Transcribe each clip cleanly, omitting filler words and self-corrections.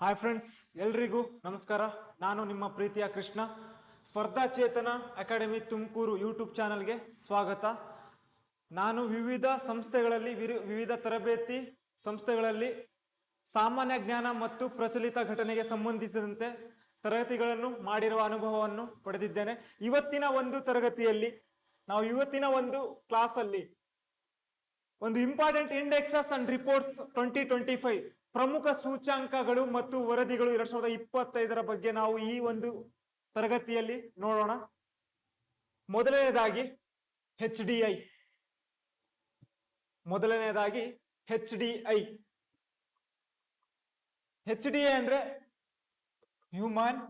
Hi friends, ಎಲ್ರಿಗೂ ನಮಸ್ಕಾರ. ನಾನು ನಿಮ್ಮ ಪ್ರೀತಿಯ ಕೃಷ್ಣ. ಸ್ಪರ್ಧಾ ಚೇತನ ಅಕಾಡೆಮಿ ತುಮಕೂರು ಯೂಟ್ಯೂಬ್ ಚಾನಲ್ಗೆ ಸ್ವಾಗತ. ನಾನು ವಿವಿಧ ಸಂಸ್ಥೆಗಳಲ್ಲಿ ವಿವಿಧ ತರಬೇತಿ ಸಂಸ್ಥೆಗಳಲ್ಲಿ ಸಾಮಾನ್ಯ ಜ್ಞಾನ ಮತ್ತು ಪ್ರಚಲಿತ ಘಟನೆಗೆ ಸಂಬಂಧಿಸಿದಂತೆ ತರಗತಿಗಳನ್ನು ಮಾಡಿರುವ ಅನುಭವವನ್ನು ಪಡೆದಿದ್ದೇನೆ. ಇವತ್ತಿನ ಒಂದು ತರಗತಿಯಲ್ಲಿ ಇವತ್ತಿನ ಒಂದು ಕ್ಲಾಸಲ್ಲಿ ಒಂದು ಇಂಪಾರ್ಟೆಂಟ್ ಇಂಡೆಕ್ಸಸ್ ಅಂಡ್ ರಿಪೋರ್ಟ್ಸ್ 2025 ಪ್ರಮುಖ ಸೂಚ್ಯಾಂಕಗಳು ಮತ್ತು ವರದಿಗಳು 2025 ಬಗ್ಗೆ ನಾವು ಈ ಒಂದು ತರಗತಿಯಲ್ಲಿ ನೋಡೋಣ. ಮೊದಲನೇದಾಗಿ ಎಚ್ ಡಿ ಐ. ಅಂದ್ರೆ ಹ್ಯೂಮನ್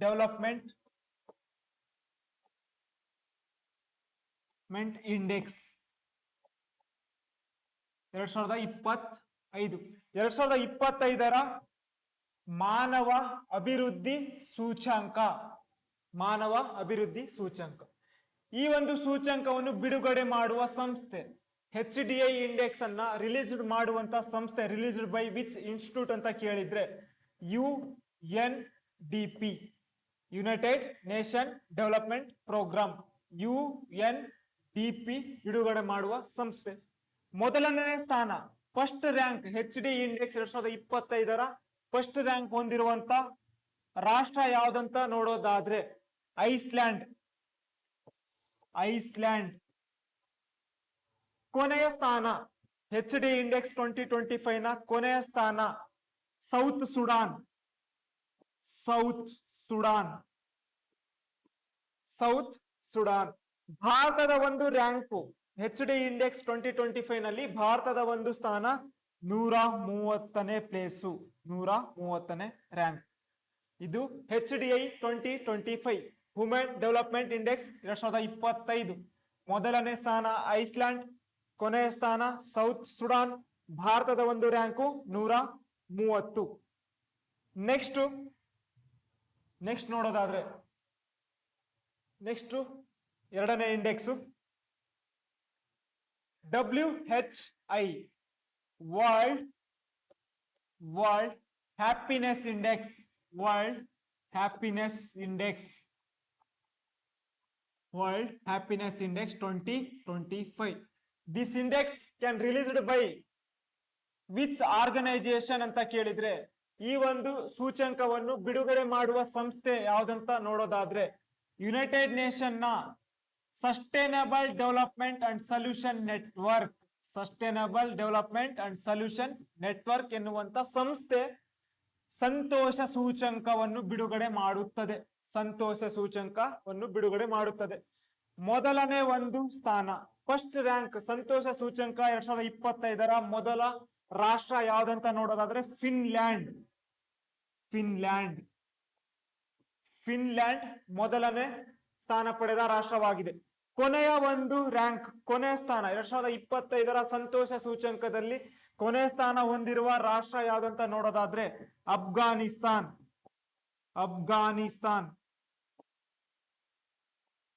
ಡೆವಲಪ್ಮೆಂಟ್ ಇಂಡೆಕ್ಸ್ 2025 ಮಾನವ ಅಭಿವೃದ್ಧಿ ಸೂಚ್ಯಂಕ. ಈ ಒಂದು ಸೂಚ್ಯಂಕವನ್ನು ಬಿಡುಗಡೆ ಮಾಡುವ ಸಂಸ್ಥೆ ಎಚ್ ಡಿ ಐ ಇಂಡೆಕ್ಸ್ ಅನ್ನ ರಿಲೀಸ್ಡ್ ಮಾಡುವಂತ ಸಂಸ್ಥೆ, ರಿಲೀಸ್ಡ್ ಬೈ ವಿಚ್ ಇನ್ಸ್ಟಿಟ್ಯೂಟ್ ಅಂತ ಕೇಳಿದ್ರೆ UNDP, united nation development program. UNDP ಬಿಡುಗಡೆ ಮಾಡುವ ಸಂಸ್ಥೆ. ಮೊದಲನೇ ಸ್ಥಾನ, first rank H D index 2025 first rank ಹೊಂದಿರುವಂತ ರಾಷ್ಟ್ರ ಯಾವ್ದಂತ ನೋಡೋದಾದ್ರೆ ಐಸ್ಲ್ಯಾಂಡ್. ಕೊನೆಯ ಸ್ಥಾನ ಎಚ್ ಡಿ ಇಂಡೆಕ್ಸ್ 2025 ನ ಕೊನೆಯ ಸ್ಥಾನ ಸೌತ್ ಸುಡಾನ್. ಭಾರತದ ಒಂದು ರ್ಯಾಂಕು ಎಚ್ ಡಿ ಇಂಡೆಕ್ಸ್ 2025 ನಲ್ಲಿ ಭಾರತದ ಒಂದು ಸ್ಥಾನ 130ನೇ ಪ್ಲೇಸು, 130ನೇ ರ್ಯಾಂಕ್. ಇದು H D I 2025 human development index 2025. ಮೊದಲನೇ ಸ್ಥಾನ ಐಸ್ಲ್ಯಾಂಡ್, ಕೊನೆಯ ಸ್ಥಾನ ಸೌತ್ ಸುಡಾನ್, ಭಾರತದ ಒಂದು ರ್ಯಾಂಕು 130. ನೆಕ್ಸ್ಟ್ ನೋಡೋದಾದ್ರೆ ಎರಡನೇ index WHI, world happiness index 2025. This index can released by which organization ಅಂತ ಕೇಳಿದ್ರೆ ಈ ಒಂದು ಸೂಚ್ಯಂಕವನ್ನು ಬಿಡುಗಡೆ ಮಾಡುವ ಸಂಸ್ಥೆ ಯಾವ್ದಂತ ನೋಡೋದಾದ್ರೆ ಯುನೈಟೆಡ್ ನೇಷನ್ ನ sustainable development and solution network ಎನ್ನುವಂತ ಸಂಸ್ಥೆ ಸಂತೋಷ ಸೂಚ್ಯಂಕವನ್ನು ಬಿಡುಗಡೆ ಮಾಡುತ್ತದೆ. ಮೊದಲನೇ ಒಂದು ಸ್ಥಾನ, ಫಸ್ಟ್ ರ್ಯಾಂಕ್ ಸಂತೋಷ ಸೂಚ್ಯಂಕ 2025 ಮೊದಲ ರಾಷ್ಟ್ರ ಯಾವ್ದಂತ ನೋಡೋದಾದ್ರೆ ಫಿನ್ಲ್ಯಾಂಡ್ ಮೊದಲನೇ ಸ್ಥಾನ ಪಡೆದ ರಾಷ್ಟ್ರವಾಗಿದೆ. ಕೊನೆಯ ಒಂದು ರ್ಯಾಂಕ್, ಕೊನೆಯ ಸ್ಥಾನ 2025 ಸಂತೋಷ ಸೂಚ್ಯಂಕದಲ್ಲಿ ಕೊನೆಯ ಸ್ಥಾನ ಹೊಂದಿರುವ ರಾಷ್ಟ್ರ ಯಾವ್ದಂತ ನೋಡೋದಾದ್ರೆ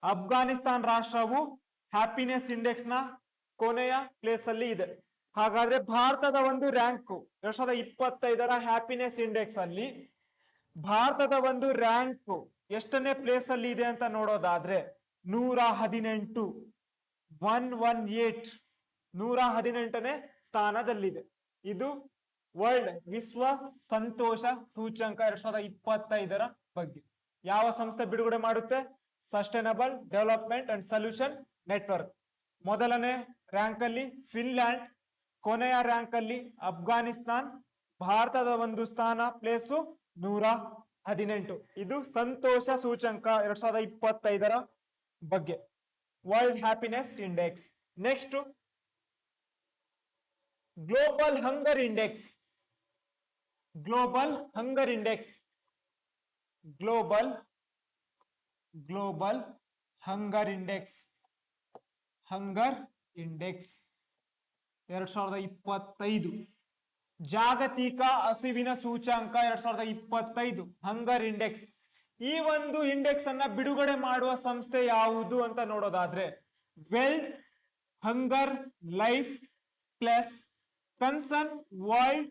ಅಫ್ಘಾನಿಸ್ತಾನ್ ರಾಷ್ಟ್ರವು ಹ್ಯಾಪಿನೆಸ್ ಇಂಡೆಕ್ಸ್ ನ ಕೊನೆಯ ಪ್ಲೇಸ್ ಅಲ್ಲಿ ಇದೆ. ಹಾಗಾದ್ರೆ ಭಾರತದ ಒಂದು ರ್ಯಾಂಕ್ 2025 ಹ್ಯಾಪಿನೆಸ್ ಇಂಡೆಕ್ಸ್ ಅಲ್ಲಿ ಭಾರತದ ಒಂದು ರ್ಯಾಂಕ್ ಎಷ್ಟನೇ ಪ್ಲೇಸ್ ಅಲ್ಲಿ ಇದೆ ಅಂತ ನೋಡೋದಾದ್ರೆ 118, 118ನೇ ಸ್ಥಾನದಲ್ಲಿದೆ. ಇದು ವರ್ಲ್ಡ್ ವಿಶ್ವ ಸಂತೋಷ ಸೂಚ್ಯಂಕ 2025 ಬಗ್ಗೆ ಯಾವ ಸಂಸ್ಥೆ ಬಿಡುಗಡೆ ಮಾಡುತ್ತೆ? Sustainable development and solution network. ಮೊದಲನೇ ರ್ಯಾಂಕ್ ಅಲ್ಲಿ ಫಿನ್ಲ್ಯಾಂಡ್, ಕೊನೆಯ ರ್ಯಾಂಕ್ ಅಲ್ಲಿ ಅಫ್ಘಾನಿಸ್ತಾನ್, ಭಾರತದ ಒಂದು ಸ್ಥಾನ ಪ್ಲೇಸು 118. ಇದು ಸಂತೋಷ ಸೂಚ್ಯಂಕ 2025 ಬಗ್ಗೆ, world happiness index. Next global ಹಂಗರ್ ಇಂಡೆಕ್ಸ್ 2025. ಜಾಗತಿಕ ಹಸಿವಿನ ಸೂಚ್ಯಂಕ 2025 ಹಂಗರ್ ಇಂಡೆಕ್ಸ್. ಈ ಒಂದು ಇಂಡೆಕ್ಸ್ ಅನ್ನ ಬಿಡುಗಡೆ ಮಾಡುವ ಸಂಸ್ಥೆ ಯಾವುದು ಅಂತ ನೋಡೋದಾದ್ರೆ wealth hunger life plus concern world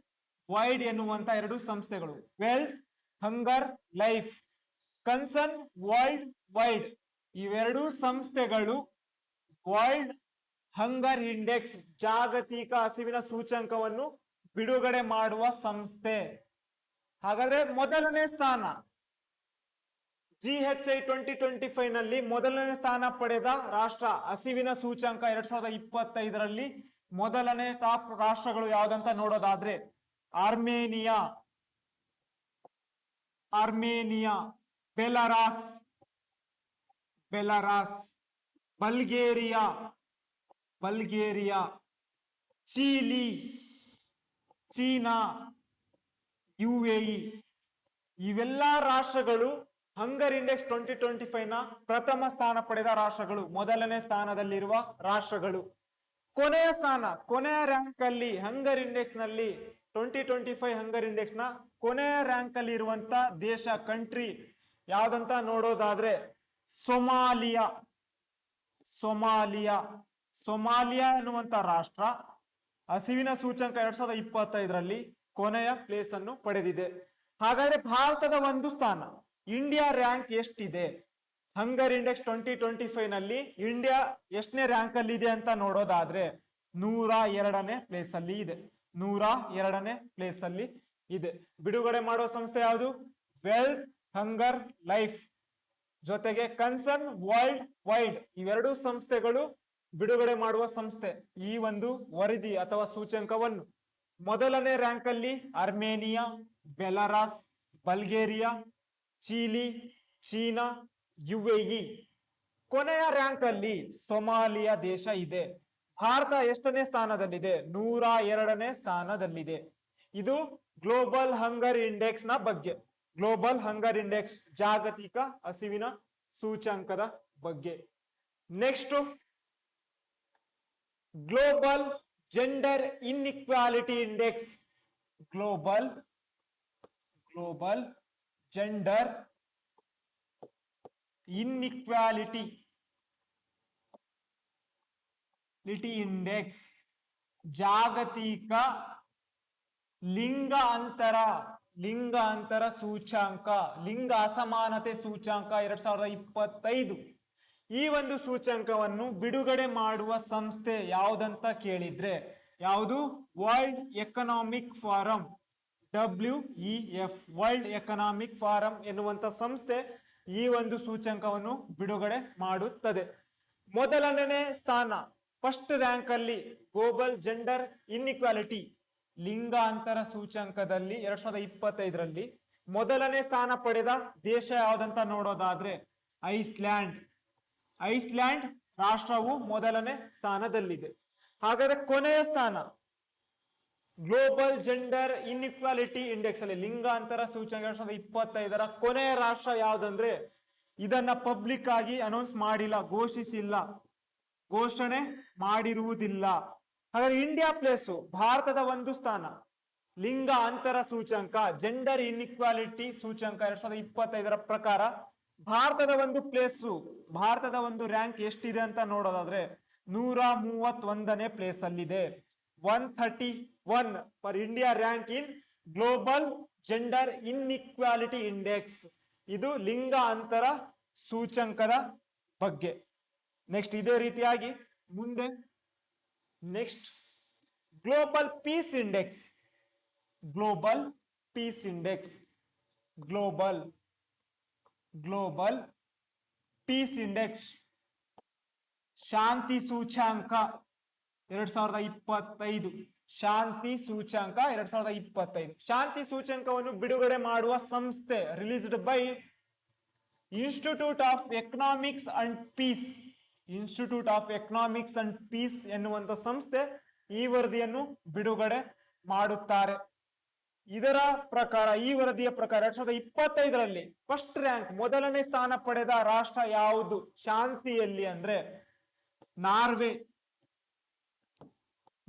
wide ಎನ್ನುವಂತ ಎರಡು ಸಂಸ್ಥೆಗಳು. Wealth, hunger, life, concern, world wide. ಇವೆರಡೂ ಸಂಸ್ಥೆಗಳು ವರ್ಲ್ಡ್ ಹಂಗರ್ ಇಂಡೆಕ್ಸ್ ಜಾಗತಿಕ ಹಸಿವಿನ ಸೂಚಂಕವನ್ನು ಬಿಡುಗಡೆ ಮಾಡುವ ಸಂಸ್ಥೆ. ಹಾಗಾದ್ರೆ ಮೊದಲನೇ ಸ್ಥಾನ GHI 2025 ನಲ್ಲಿ ಮೊದಲನೇ ಸ್ಥಾನ ಪಡೆದ ರಾಷ್ಟ್ರ ಹಸಿವಿನ ಸೂಚಂಕ 2025ರಲ್ಲಿ ಮೊದಲನೇ ಟಾಪ್ ರಾಷ್ಟ್ರಗಳು ಯಾವ್ದಂತ ನೋಡೋದಾದ್ರೆ ಆರ್ಮೇನಿಯಾ, ಬೆಲಾರಾಸ್, ಬಲ್ಗೇರಿಯಾ, ಚೀಲಿ, ಚೀನಾ, UAE. ಇವೆಲ್ಲಾ ರಾಷ್ಟ್ರಗಳು ಹಂಗರ್ ಇಂಡೆಕ್ಸ್ 2025 ನ ಪ್ರಥಮ ಸ್ಥಾನ ಪಡೆದ ರಾಷ್ಟ್ರಗಳು, ಮೊದಲನೇ ಸ್ಥಾನದಲ್ಲಿರುವ ರಾಷ್ಟ್ರಗಳು. ಕೊನೆಯ ರ್ಯಾಂಕ್ ಅಲ್ಲಿ ಹಂಗರ್ ಇಂಡೆಕ್ಸ್ ನಲ್ಲಿ 2025 ಹಂಗರ್ ಇಂಡೆಕ್ಸ್ ನ ಕೊನೆಯ ರ್ಯಾಂಕ್ ಅಲ್ಲಿ ಇರುವಂತ ದೇಶ, ಕಂಟ್ರಿ ಯಾವ್ದಂತ ನೋಡೋದಾದ್ರೆ ಸೊಮಾಲಿಯಾ ಎನ್ನುವಂತ ರಾಷ್ಟ್ರ ಹಸಿವಿನ ಸೂಚಂಕ 2025ರಲ್ಲಿ ಕೊನೆಯ ಪ್ಲೇಸ್ ಅನ್ನು ಪಡೆದಿದೆ. ಹಾಗಾದ್ರೆ ಭಾರತದ ಒಂದು ಸ್ಥಾನ, ಇಂಡಿಯಾ ರ್ಯಾಂಕ್ ಎಷ್ಟಿದೆ ಹಂಗರ್ ಇಂಡೆಕ್ಸ್ 2025 ನಲ್ಲಿ? ಇಂಡಿಯಾ ಎಷ್ಟನೇ ರ್ಯಾಂಕ್ ಅಲ್ಲಿ ಇದೆ ಅಂತ ನೋಡೋದಾದ್ರೆ 102ನೇ ಪ್ಲೇಸ್ ಅಲ್ಲಿ ಇದೆ. 102ನೇ ಪ್ಲೇಸ್ ಅಲ್ಲಿ ಇದೆ. ಬಿಡುಗಡೆ ಮಾಡುವ ಸಂಸ್ಥೆ ಯಾವುದು? ವೆಲ್ತ್, ಹಂಗರ್, ಲೈಫ್ ಜೊತೆಗೆ ಕನ್ಸರ್ನ್, ವರ್ಲ್ಡ್ ವೈಡ್. ಇವೆರಡೂ ಸಂಸ್ಥೆಗಳು ಬಿಡುಗಡೆ ಮಾಡುವ ಸಂಸ್ಥೆ ಈ ಒಂದು ವರದಿ ಅಥವಾ ಸೂಚಂಕವನ್ನು. ಮೊದಲನೇ ರ್ಯಾಂಕ್ ಅಲ್ಲಿ ಆರ್ಮೇನಿಯಾ, ಬೆಲಾರಾಸ್, ಬಲ್ಗೇರಿಯಾ, ಚೀಲಿ, ಚೀನಾ, UAE. ಕೊನೆಯ ರ್ಯಾಂಕ್ ಅಲ್ಲಿ ಸೊಮಾಲಿಯಾ ದೇಶ ಇದೆ. ಭಾರತ ಎಷ್ಟನೇ ಸ್ಥಾನದಲ್ಲಿದೆ? 102ನೇ ಸ್ಥಾನದಲ್ಲಿದೆ. ಇದು ಗ್ಲೋಬಲ್ ಹಂಗರ್ ಇಂಡೆಕ್ಸ್ ನ ಬಗ್ಗೆ, ಗ್ಲೋಬಲ್ ಹಂಗರ್ ಇಂಡೆಕ್ಸ್ ಜಾಗತಿಕ ಹಸಿವಿನ ಸೂಚಂಕದ ಬಗ್ಗೆ. Next, global gender inequality index. Global gender inequality index ಜಾಗತಿಕ ಲಿಂಗ ಅಂತರ ಸೂಚಾಂಕ, ಲಿಂಗ ಅಸಮಾನತೆ ಸೂಚಾಂಕ 2025. ಈ ಒಂದು ಸೂಚಾಂಕವನ್ನು ಬಿಡುಗಡೆ ಮಾಡುವ ಸಂಸ್ಥೆ ಯಾವುದಂತ ಕೇಳಿದ್ರೆ ಯಾವುದು? World economic forum, WEF, world economic forum ಎನ್ನುವಂತ ಸಂಸ್ಥೆ ಈ ಒಂದು ಸೂಚಾಂಕವನ್ನು ಬಿಡುಗಡೆ ಮಾಡುತ್ತದೆ. ಮೊದಲನೇ ಸ್ಥಾನ, ಫಸ್ಟ್ ರ್ಯಾಂಕ್ ಅಲ್ಲಿ ಗ್ಲೋಬಲ್ ಜೆಂಡರ್ ಇನ್ಇಕ್ವಾಲಿಟಿ ಲಿಂಗ ಅಂತರ ಸೂಚಾಂಕದಲ್ಲಿ 2025ರಲ್ಲಿ ಮೊದಲನೇ ಸ್ಥಾನ ಪಡೆದ ದೇಶ ಯಾವುದಂತ ನೋಡೋದಾದ್ರೆ ಐಸ್ಲ್ಯಾಂಡ್ ರಾಷ್ಟ್ರವು ಮೊದಲನೇ ಸ್ಥಾನದಲ್ಲಿದೆ. ಹಾಗಾದ್ರೆ ಕೊನೆಯ ಸ್ಥಾನ ಗ್ಲೋಬಲ್ ಜೆಂಡರ್ ಇನ್ಇಕ್ವಾಲಿಟಿ ಇಂಡೆಕ್ಸ್ ಅಲ್ಲಿ ಲಿಂಗಾಂತರ ಸೂಚ್ಯಂಕ 2025ರ ಕೊನೆಯ ರಾಷ್ಟ್ರ ಯಾವ್ದಂದ್ರೆ, ಇದನ್ನ ಪಬ್ಲಿಕ್ ಆಗಿ ಅನೌನ್ಸ್ ಮಾಡಿಲ್ಲ, ಘೋಷಣೆ ಮಾಡಿರುವುದಿಲ್ಲ. ಹಾಗಾದ್ರೆ ಇಂಡಿಯಾ ಪ್ಲೇಸು, ಭಾರತದ ಒಂದು ಸ್ಥಾನ ಲಿಂಗ ಅಂತರ ಸೂಚ್ಯಂಕ ಜೆಂಡರ್ ಇನ್ಇಕ್ವಾಲಿಟಿ ಸೂಚ್ಯಂಕ 2025ರ ಪ್ರಕಾರ ಭಾರತದ ಒಂದು ಪ್ಲೇಸು, ಭಾರತದ ಒಂದು ರ್ಯಾಂಕ್ ಎಷ್ಟಿದೆ ಅಂತ ನೋಡೋದಾದ್ರೆ 131ನೇ ಪ್ಲೇಸ್ ಅಲ್ಲಿದೆ. 131 for India rank in global gender inequality index. ಇದು ಲಿಂಗ ಅಂತರ ಸೂಚ್ಯಂಕದ ಬಗ್ಗೆ. ನೆಕ್ಸ್ಟ್ ಇದೇ ರೀತಿಯಾಗಿ ಮುಂದೆ next global peace index. Global peace index ಶಾಂತಿ ಸೂಚ್ಯಂಕ 2025. ಶಾಂತಿ ಸೂಚ್ಯಂಕ 2025. ಶಾಂತಿ ಸೂಚ್ಯಂಕವನ್ನು ಬಿಡುಗಡೆ ಮಾಡುವ ಸಂಸ್ಥೆ released by institute of economics and peace ಎನ್ನುವಂತ ಸಂಸ್ಥೆ ಈ ವರದಿಯನ್ನು ಬಿಡುಗಡೆ ಮಾಡುತ್ತಾರೆ. ಇದರ ಪ್ರಕಾರ, ಈ ವರದಿಯ ಪ್ರಕಾರ 2025ರಲ್ಲಿ ಫಸ್ಟ್ ರ್ಯಾಂಕ್ ಮೊದಲನೇ ಸ್ಥಾನ ಪಡೆದ ರಾಷ್ಟ್ರ ಯಾವುದು ಶಾಂತಿಯಲ್ಲಿ ಅಂದ್ರೆ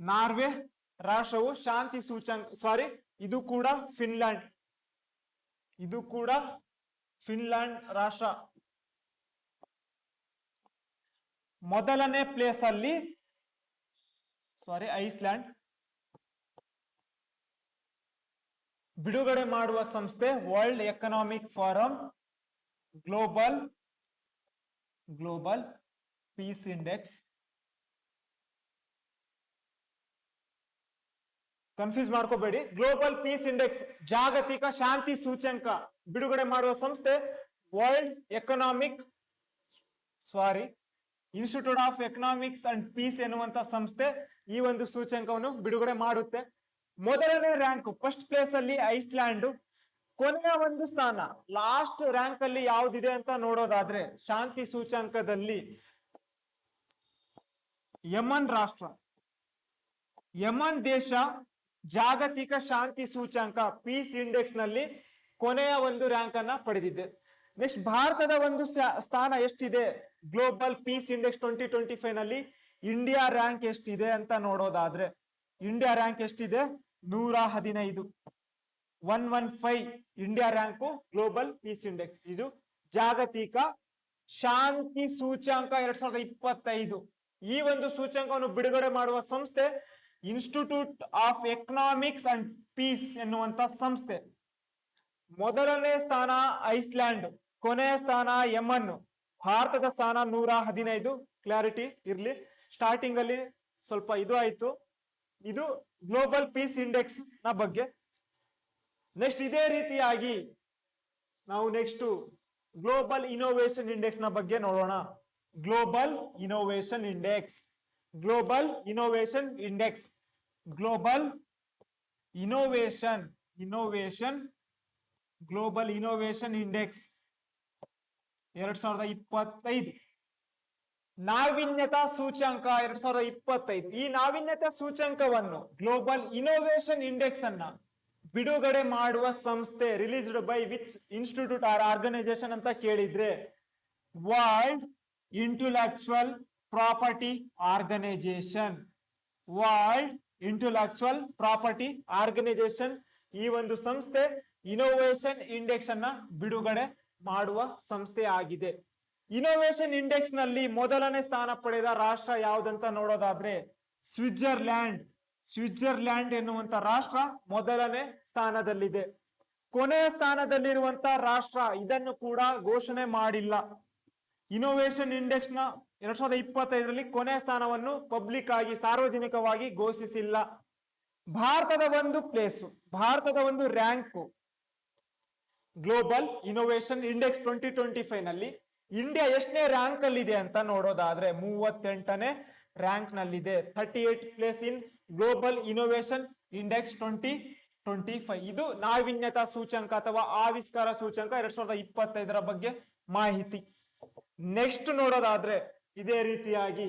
ನಾರ್ವೆ ರಾಷ್ಟ್ರವು ಶಾಂತಿ ಸೂಚ್ಯಂಕ, ಇದು ಕೂಡ ಫಿನ್ಲ್ಯಾಂಡ್ ರಾಷ್ಟ್ರ ಮೊದಲನೇ ಪ್ಲೇಸ್ ಅಲ್ಲಿ, ಐಸ್ಲ್ಯಾಂಡ್ ಬಿಡುಗಡೆ ಮಾಡುವ ಸಂಸ್ಥೆ world economic forum, global peace index. Confuse ಮಾಡ್ಕೋಬೇಡಿ. ಗ್ಲೋಬಲ್ ಪೀಸ್ ಇಂಡೆಕ್ಸ್ ಜಾಗತಿಕ ಶಾಂತಿ ಸೂಚ್ಯಂಕ ಬಿಡುಗಡೆ ಮಾಡುವ ಸಂಸ್ಥೆ world economic institute of economics and peace ಎನ್ನುವಂತ ಸಂಸ್ಥೆ ಈ ಒಂದು ಸೂಚ್ಯಂಕವನ್ನು ಬಿಡುಗಡೆ ಮಾಡುತ್ತೆ. ಮೊದಲನೇ ರ್ಯಾಂಕ್ ಫಸ್ಟ್ ಪ್ಲೇಸ್ ಅಲ್ಲಿ ಐಸ್ಲ್ಯಾಂಡ್, ಕೊನೆಯ ಒಂದು ಸ್ಥಾನ ಲಾಸ್ಟ್ ರ್ಯಾಂಕ್ ಅಲ್ಲಿ ಯಾವ್ದಿದೆ ಅಂತ ನೋಡೋದಾದ್ರೆ ಶಾಂತಿ ಸೂಚ್ಯಂಕದಲ್ಲಿ ಯಮನ್ ರಾಷ್ಟ್ರ, ಯಮನ್ ದೇಶ ಜಾಗತಿಕ ಶಾಂತಿ ಸೂಚ್ಯಂಕ ಪೀಸ್ ಇಂಡೆಕ್ಸ್ ನಲ್ಲಿ ಕೊನೆಯ ಒಂದು ರ್ಯಾಂಕ್ ಅನ್ನ ಪಡೆದಿದೆ. ನೆಕ್ಸ್ಟ್ ಭಾರತದ ಒಂದು ಸ್ಥಾನ ಎಷ್ಟಿದೆ ಗ್ಲೋಬಲ್ ಪೀಸ್ ಇಂಡೆಕ್ಸ್ 2025 ನಲ್ಲಿ ಇಂಡಿಯಾ ರ್ಯಾಂಕ್ ಎಷ್ಟಿದೆ ಅಂತ ನೋಡೋದಾದ್ರೆ ಇಂಡಿಯಾ ರ್ಯಾಂಕ್ ಎಷ್ಟಿದೆ 115, 115 India rank global peace index. ಇದು ಜಾಗತಿಕ ಶಾಂತಿ ಸೂಚ್ಯಂಕ 2025. ಈ ಒಂದು ಸೂಚ್ಯಂಕವನ್ನು ಬಿಡುಗಡೆ ಮಾಡುವ ಸಂಸ್ಥೆ institute of economics and peace ಎನ್ನುವಂತ ಸಂಸ್ಥೆ. ಮೊದಲನೇ ಸ್ಥಾನ ಐಸ್ಲ್ಯಾಂಡ್, ಕೊನೆಯ ಸ್ಥಾನ ಯಮನ್, ಭಾರತದ ಸ್ಥಾನ 115. ಕ್ಲಾರಿಟಿ ಇರ್ಲಿ, ಸ್ಟಾರ್ಟಿಂಗ್ ಅಲ್ಲಿ ಸ್ವಲ್ಪ ಇದು ಆಯ್ತು. ಇದು ಗ್ಲೋಬಲ್ ಪೀಸ್ ಇಂಡೆಕ್ಸ್ ನ ಬಗ್ಗೆ. ನೆಕ್ಸ್ಟ್ ಇದೇ ರೀತಿಯಾಗಿ ನಾವು ನೆಕ್ಸ್ಟ್ ಗ್ಲೋಬಲ್ ಇನೋವೇಷನ್ ಇಂಡೆಕ್ಸ್ ನ ಬಗ್ಗೆ ನೋಡೋಣ. Global innovation index, global innovation index, global global innovation index 2025. ನಾವೀನ್ಯತಾ ಸೂಚ್ಯಂಕ 2025. ಈ ನಾವೀನ್ಯತಾ ಸೂಚ್ಯಂಕವನ್ನು ಗ್ಲೋಬಲ್ ಇನೋವೇಷನ್ ಇಂಡೆಕ್ಸ್ ಅನ್ನ ಬಿಡುಗಡೆ ಮಾಡುವ ಸಂಸ್ಥೆ released by which institute or organisation ಅಂತ ಕೇಳಿದ್ರೆ world intellectual property organisation, world intellectual property organisation ಈ ಒಂದು ಸಂಸ್ಥೆ ಇನೋವೇಷನ್ ಇಂಡೆಕ್ಸ್ ಅನ್ನ ಬಿಡುಗಡೆ ಮಾಡುವ ಸಂಸ್ಥೆ ಆಗಿದೆ. ಇನೋವೇಷನ್ ಇಂಡೆಕ್ಸ್ ನಲ್ಲಿ ಮೊದಲನೇ ಸ್ಥಾನ ಪಡೆದ ರಾಷ್ಟ್ರ ಯಾವುದಂತ ನೋಡೋದಾದ್ರೆ ಸ್ವಿಟ್ಜರ್ಲ್ಯಾಂಡ್ ಎನ್ನುವಂತ ರಾಷ್ಟ್ರ ಮೊದಲನೇ ಸ್ಥಾನದಲ್ಲಿದೆ. ಕೊನೆಯ ಸ್ಥಾನದಲ್ಲಿರುವಂತ ರಾಷ್ಟ್ರ ಇದನ್ನು ಕೂಡ ಘೋಷಣೆ ಮಾಡಿಲ್ಲ. ಇನೋವೇಷನ್ ಇಂಡೆಕ್ಸ್ ನ 2025ರಲ್ಲಿ ಕೊನೆಯ ಸ್ಥಾನವನ್ನು ಪಬ್ಲಿಕ್ ಆಗಿ ಸಾರ್ವಜನಿಕವಾಗಿ ಘೋಷಿಸಿಲ್ಲ. ಭಾರತದ ಒಂದು ಪ್ಲೇಸು, ಭಾರತದ ಒಂದು ರ್ಯಾಂಕು ಗ್ಲೋಬಲ್ ಇನೋವೇಷನ್ ಇಂಡೆಕ್ಸ್ 2025 ನಲ್ಲಿ ಇಂಡಿಯಾ ಎಷ್ಟನೇ ರ್ಯಾಂಕ್ ಅಲ್ಲಿ ಇದೆ ಅಂತ ನೋಡೋದಾದ್ರೆ 38ನೇ ರ್ಯಾಂಕ್ ನಲ್ಲಿದೆ. 38 place in global innovation index 2025. ಇದು ನಾವೀನ್ಯತಾ ಸೂಚ್ಯಂಕ ಅಥವಾ ಆವಿಷ್ಕಾರ ಸೂಚ್ಯಂಕ 2025ರ ಬಗ್ಗೆ ಮಾಹಿತಿ. ನೆಕ್ಸ್ಟ್ ನೋಡೋದಾದ್ರೆ ಇದೇ ರೀತಿಯಾಗಿ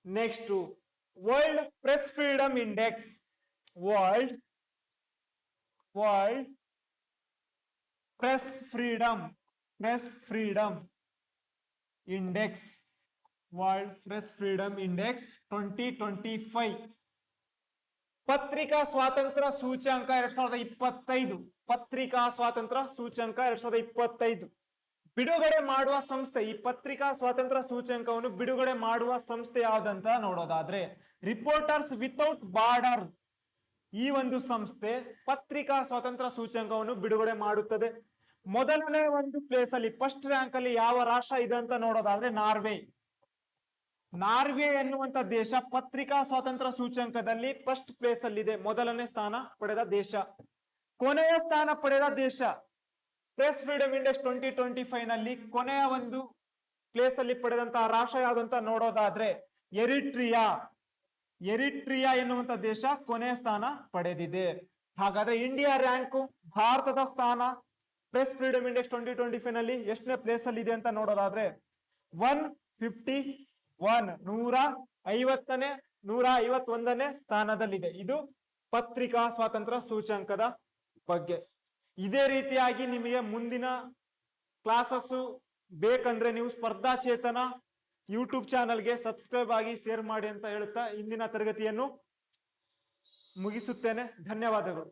next world press freedom index, world press freedom index, world press freedom index 2025. ಪತ್ರಿಕಾ ಸ್ವಾತಂತ್ರ್ಯ ಸೂಚ್ಯಂಕ 2025, ಪತ್ರಿಕಾ ಸ್ವಾತಂತ್ರ್ಯ ಸೂಚ್ಯಂಕ 2025 ಬಿಡುಗಡೆ ಮಾಡುವ ಸಂಸ್ಥೆ. ಈ ಪತ್ರಿಕಾ ಸ್ವಾತಂತ್ರ್ಯ ಸೂಚ್ಯಂಕವನ್ನು ಬಿಡುಗಡೆ ಮಾಡುವ ಸಂಸ್ಥೆ ಯಾವ್ದಂತ ನೋಡೋದಾದ್ರೆ ರಿಪೋರ್ಟರ್ಸ್ ವಿತೌಟ್ ಬಾರ್ಡರ್ ಈ ಒಂದು ಸಂಸ್ಥೆ ಪತ್ರಿಕಾ ಸ್ವಾತಂತ್ರ್ಯ ಸೂಚ್ಯಂಕವನ್ನು ಬಿಡುಗಡೆ ಮಾಡುತ್ತದೆ. ಮೊದಲನೇ ಒಂದು ಪ್ಲೇಸ್ ಅಲ್ಲಿ ಫಸ್ಟ್ ರ್ಯಾಂಕ್ ಅಲ್ಲಿ ಯಾವ ರಾಷ್ಟ್ರ ಇದೆ ಅಂತ ನೋಡೋದಾದ್ರೆ ನಾರ್ವೆ ಎನ್ನುವಂತ ದೇಶ ಪತ್ರಿಕಾ ಸ್ವಾತಂತ್ರ್ಯ ಸೂಚ್ಯಂಕದಲ್ಲಿ ಫಸ್ಟ್ ಪ್ಲೇಸ್ ಅಲ್ಲಿ ಇದೆ, ಮೊದಲನೇ ಸ್ಥಾನ ಪಡೆದ ದೇಶ. ಕೊನೆಯ ಸ್ಥಾನ ಪಡೆದ ದೇಶ ಪ್ರೆಸ್ ಫ್ರೀಡಮ್ ಇಂಡೆಕ್ಸ್ 2025 ನಲ್ಲಿ ಕೊನೆಯ ಒಂದು ಪ್ಲೇಸ್ ಅಲ್ಲಿ ಪಡೆದಂತಹ ರಾಷ್ಟ್ರ ಯಾವ್ದಂತ ನೋಡೋದಾದ್ರೆ ಎರಿಟ್ರಿಯಾ ಎನ್ನುವಂತ ದೇಶ ಕೊನೆಯ ಸ್ಥಾನ ಪಡೆದಿದೆ. ಹಾಗಾದ್ರೆ ಇಂಡಿಯಾ ರ್ಯಾಂಕು, ಭಾರತದ ಸ್ಥಾನ ಪ್ರೆಸ್ ಫ್ರೀಡಮ್ ಇಂಡೆಕ್ಸ್ 2025 ನಲ್ಲಿ ಎಷ್ಟನೇ ಪ್ಲೇಸ್ ಅಲ್ಲಿ ಇದೆ ಅಂತ ನೋಡೋದಾದ್ರೆ 151ನೇ ಸ್ಥಾನದಲ್ಲಿದೆ. ಇದು ಪತ್ರಿಕಾ ಸ್ವಾತಂತ್ರ್ಯ ಸೂಚ್ಯಂಕದ ಬಗ್ಗೆ. ಇದೇ ರೀತಿಯಾಗಿ ನಿಮಗೆ ಮುಂದಿನ ಕ್ಲಾಸಸ್ ಬೇಕಂದ್ರೆ ನೀವು ಸ್ಪರ್ಧಾ ಚೇತನ ಯೂಟ್ಯೂಬ್ ಚಾನಲ್ಗೆ ಸಬ್ಸ್ಕ್ರೈಬ್ ಆಗಿ ಶೇರ್ ಮಾಡಿ ಅಂತ ಹೇಳುತ್ತಾ ಇಂದಿನ ತರಗತಿಯನ್ನು ಮುಗಿಸುತ್ತೇನೆ. ಧನ್ಯವಾದಗಳು.